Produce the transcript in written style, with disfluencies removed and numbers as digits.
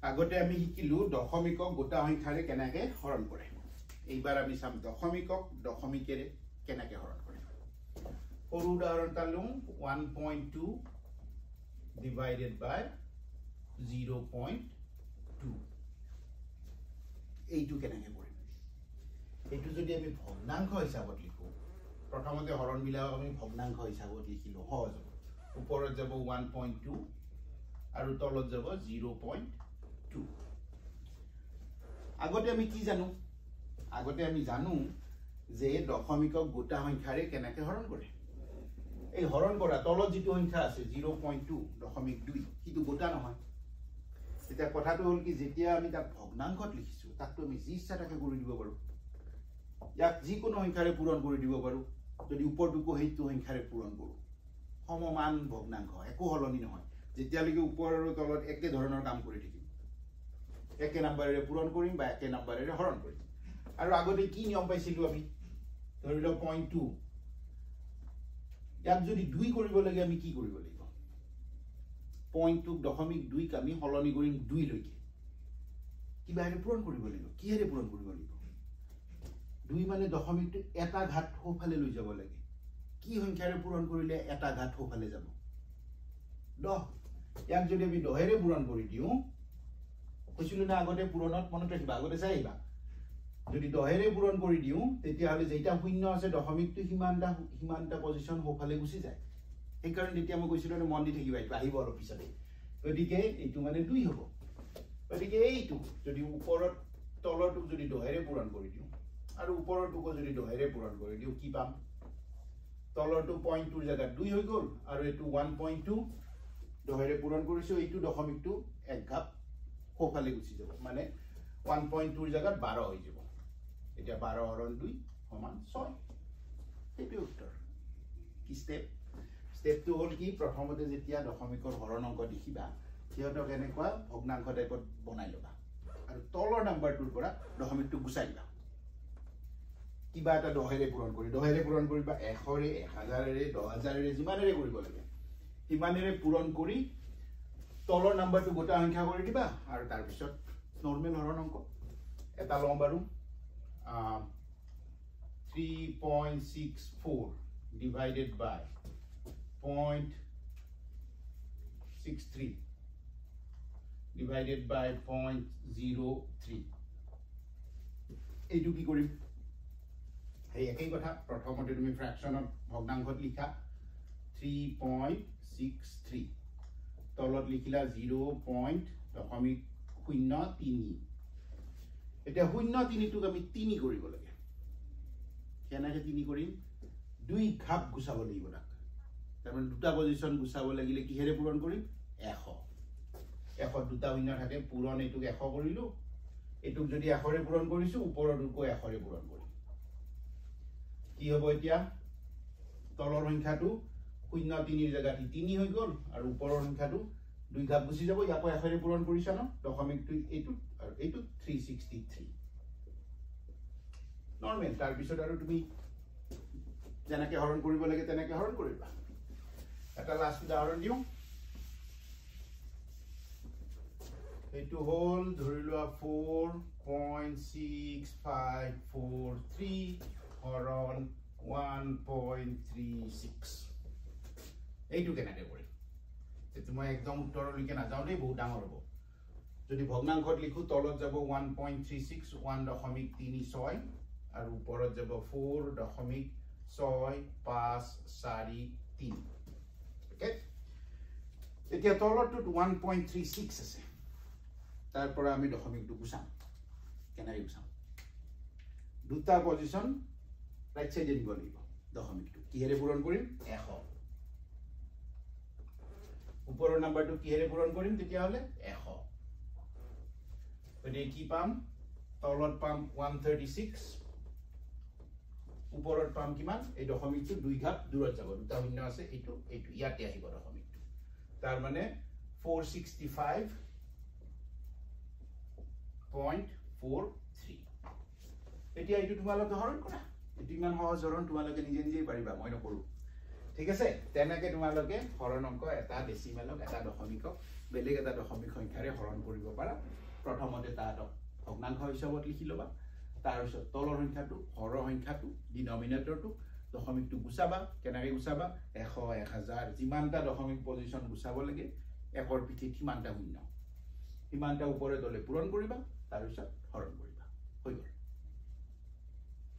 আগতে আমি শিকিলো দশমিকক গোটা সংখ্যাৰে কেনেকৈ হৰণ কৰে এইবাৰ আমি চাম দশমিকক দশমিকেৰে কেনেকৈ হৰণ কৰে সৰু উদাহৰণ এটা লওঁ 1.2 divided by 0.2 এইটো কেনেকৈ কৰিম এইটো যদি আমি ভগ্নাংশ হিচাপত লিখো প্ৰথমতে হৰণ মিলাও আমি ভগ্নাংশ হিচাপত লিখিলো সহজ ওপৰত যাব 1.2 আৰু তলত যাব 0.2 আগতে আমি কি জানো আগতে আমি জানো যে দশমিকক গোটা সংখ্যাৰে কেনেকৈ হৰণ কৰে এই হৰণ কৰা তলত যেটো সংখ্যা আছে 0.2 দশমিক 2 কিন্তু গোটা নহয় এটা কথাটো হল কি যেতিয়া আমি তাক ভগ্নাংশত লিখিছো তাকটো আমি যি ইচ্ছাটাকে কৰি দিব পাৰো ইয়াক যিকোনো সংখ্যাৰে পূৰণ কৰি দিব পাৰো যদি ওপৰটোকো সেইটো সংখ্যাৰে পূৰণ কৰো সমমান ভগ্নাংশ একো হলনি নহয় যেতিয়ালৈকে ওপৰ আৰু তলত একে ধৰণৰ কাম কৰি থাকিম একে নম্বৰেৰে পূৰণ কৰিম বা একে নম্বৰেৰে হৰণ কৰিম আৰু আগতে কি নিয়ম পাইছিলো আমি ধৰি লওক 0.2 ইয়াক যদি 2 কৰিব লাগে আমি কি কৰিব লাগিব 0.2 দশমিক 2 ক আমি হলনি কৰিম 2 লৈকে কিবাৰে পূৰণ কৰিব লাগিব কিহেৰে পূৰণ কৰিব লাগিব 2 মানে দশমিকটো এটা ঘাত সোফালে লৈ যাব লাগে কি সংখ্যাৰে পূৰণ কৰিলে এটা ঘাত সোফালে যাব 10 ইয়াক যদি আমি 10 ৰে পূৰণ কৰি দিও কৈছিলো না আগতে পূৰণত মনত ৰাখিবা আগতে চাইবা যদি 10 ৰে পূৰণ কৰি দিও তেতিয়া হলে যেটা শূন্য আছে দশমিকটো হিমানটা পজিশন সোফালে গুচি যায় এই কাৰণ এতিয়া মই কৈছিলো মন দি থাকিবা এইটো আহিব আৰু পিছতে গতিকে এইটো মানে 2 হ'ব গতিকে এইটো যদি ওপৰত তলৰটোক যদি 10 ৰে পূৰণ কৰি দিও আৰু ওপৰটোক যদি 10 ৰে পূৰণ কৰি দিও কি পাম তলৰটো 0.2 ৰ জায়গাত 2 হৈ গল আৰু এটো 1.2 10 ৰে পূৰণ কৰিছো এইটো দশমিকটো এক ঘাত সোফালে গুচি যাব মানে 1.2 ৰ জায়গাত 12 হৈ যাব এটা 12 হৰণ 2 সমান 6 এইটো উত্তৰ কি স্টেপটো হল কি প্ৰথমতে যেতিয়া দশমিকৰ হৰণ অংক দেখিবা কিয়তক এনেকুৱা ভগ্নাংশ টাইপত বনাই লবা আৰু তলৰ নাম্বাৰটোৰ পৰা দশমিকটো গুচাই দিবা কিবা এটা 10 ৰে পূৰণ কৰি 10 ৰে পূৰণ কৰিবা 100 ৰে 1000 ৰে 10000 ৰে যিমানেৰে কৰিব লাগে সিমানেৰে পূৰণ কৰি তলৰ নাম্বাৰটো গোটা সংখ্যা কৰি দিবা আৰু তাৰ পিছত নৰমাল হৰণ অংক এটা লম বাৰু 3.64 divided by 0.63 divided by 0.03 এইটো কি কৰিম এই একই কথা প্ৰথমতে তুমি ফ্ৰ্যাকশনত ভগ্নাংশত লিখা 3.63 তলত লিখিলা 0.03 এটা 0.3 টোক আমি 3 কৰিব লাগে কেনেকৈ 3 কৰিম 2 ঘাত গুচাব লাগিব না তাৰমানে দুটা পজিশন গুচাব লাগিলে কিহেৰে পূৰণ কৰিম 100 100 দুটা শূন্য থাকে পূৰণ এইটোক 100 কৰিলো এইটোক যদি 100 ৰে পূৰণ কৰিছো ওপৰটোকো 100 ৰে পূৰণ কৰিম কি হ'ব এতিয়া তলৰ সংখ্যাটো 0.3 ৰ জায়গাত 3 হৈ গল আৰু ওপৰৰ সংখ্যাটো 2 ঘাত গুচি যাব ইয়াকো 100 ৰে পূৰণ কৰিছা ন দশমিকটো এইটো আৰু এইটো 363 নৰমাল তাৰ পিছত আৰু তুমি যেনেকৈ হৰণ কৰিব লাগে তেনেকৈ হৰণ কৰিবা এটা লাষ্ট উদাহৰণ দিও এইটো হল ধৰি লোৱা 4.6543 হৰণ 1.36 এইটো কেনেকৈ কৰিম যেটো মই একদম উত্তৰলৈকে নাযাওঁ দেই বহুত ডাঙৰ হ'ব যদি ভগ্নাংশত লিখো তলত যাব 1.36 1.36 আৰু ওপৰত যাব 4.6543 ওকে এতিয়া তলৰটো 1.36 আছে তাৰ পৰা আমি দশমিকটো গুচাম কেনেকৈ গুচাম দুটা পজিশন ৰাইট সাইডে দিব লাগিব দশমিকটো কিহেৰে পূৰণ কৰিম 100 ওপৰৰ নাম্বাৰটো কিহেৰে পূৰণ কৰিম তেতিয়া হলে 100 গতিকে কি পাম তলত পাম 136 ওপৰত পাম কিমান এই দশমিকটো 2 ঘাত দূৰত যাব দুটা শূন্য আছে এইটো ইয়াতে আহিব দশমিকটো তাৰ মানে 465.43 এতিয়া এইটো তোমালোকে হৰণ কৰা এটো ইমান সহজ হৰণ তোমালোকে নিজে নিজে পাৰিবা মই নকৰো ঠিক আছে তেনেকৈ তোমালোকে হৰণ অংক এটা ডেসিমেলক এটা দশমিকক বেলেগ এটা দশমিক সংখ্যাৰে হৰণ কৰিব পাৰা প্ৰথমতে তাত ভগ্নাংশ হিচাপত লিখি ল'বা তাৰপিছত তলৰ সংখ্যাটো হৰৰ সংখ্যাটো ডিনমিনেটৰটো দশমিকটো গুচাবা কেনেকৈ গুচাবা 100 1000 যিমানটা দশমিক পজিশন গুচাব লাগে একৰ পিঠিত সিমানটা শূন্য সিমানটা ওপৰে তলে পূৰণ কৰিবা তাৰপিছত হৰণ কৰিবা হৈ গ'ল